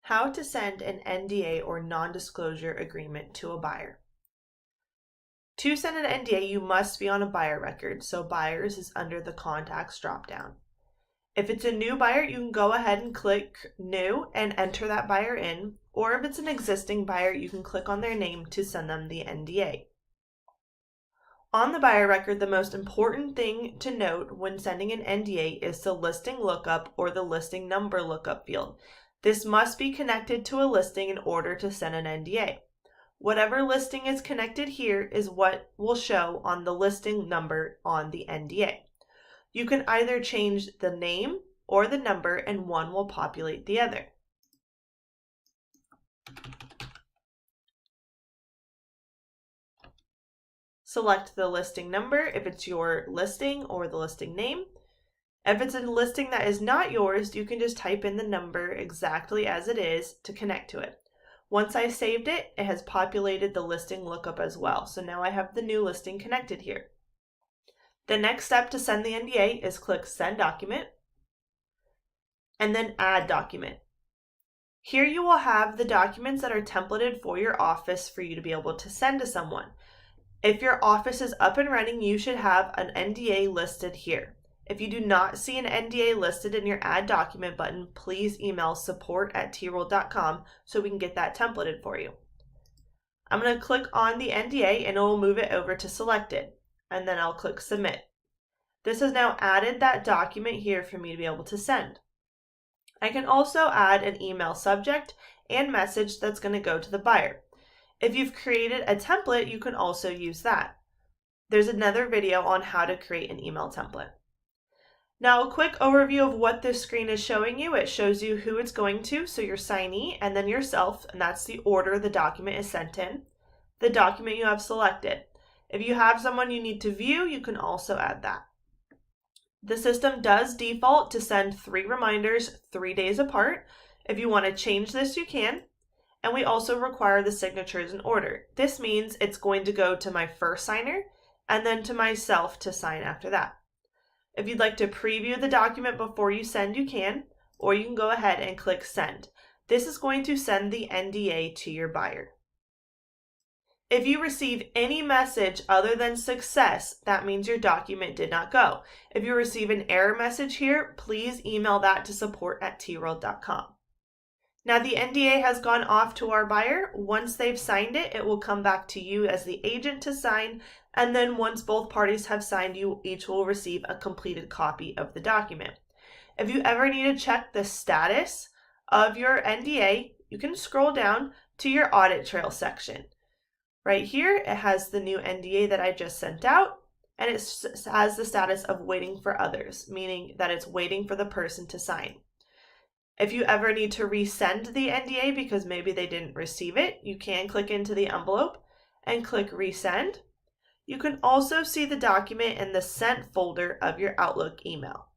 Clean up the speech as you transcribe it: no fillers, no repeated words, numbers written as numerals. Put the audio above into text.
How to send an NDA or non-disclosure agreement to a buyer. To send an NDA, you must be on a buyer record, so buyers is under the contacts dropdown. If it's a new buyer, you can go ahead and click new and enter that buyer in, or if it's an existing buyer, you can click on their name to send them the NDA. On the buyer record, the most important thing to note when sending an NDA is the listing lookup or the listing number lookup field. This must be connected to a listing in order to send an NDA. Whatever listing is connected here is what will show on the listing number on the NDA. You can either change the name or the number, and one will populate the other. Select the listing number if it's your listing or the listing name. If it's a listing that is not yours, you can just type in the number exactly as it is to connect to it. Once I saved it, it has populated the listing lookup as well. So now I have the new listing connected here. The next step to send the NDA is click Send Document and then Add Document. Here you will have the documents that are templated for your office for you to be able to send to someone. If your office is up and running, you should have an NDA listed here. If you do not see an NDA listed in your Add Document button, please email support@troll.com so we can get that templated for you. I'm going to click on the NDA and it will move it over to Selected, and then I'll click Submit. This has now added that document here for me to be able to send. I can also add an email subject and message that's going to go to the buyer. If you've created a template, you can also use that. There's another video on how to create an email template. Now, a quick overview of what this screen is showing you. It shows you who it's going to, so your signee and then yourself, and that's the order the document is sent in, the document you have selected. If you have someone you need to view, you can also add that. The system does default to send 3 reminders 3 days apart. If you want to change this, you can. And we also require the signatures in order. This means it's going to go to my first signer and then to myself to sign after that. If you'd like to preview the document before you send, you can, or you can go ahead and click Send. This is going to send the NDA to your buyer. If you receive any message other than success, that means your document did not go. If you receive an error message here, please email that to support@troll.com. Now the NDA has gone off to our buyer. Once they've signed it, it will come back to you as the agent to sign, and then once both parties have signed, you each will receive a completed copy of the document. If you ever need to check the status of your NDA, you can scroll down to your audit trail section. Right here, it has the new NDA that I just sent out, and it has the status of waiting for others, meaning that it's waiting for the person to sign. If you ever need to resend the NDA because maybe they didn't receive it, you can click into the envelope and click Resend. You can also see the document in the Sent folder of your Outlook email.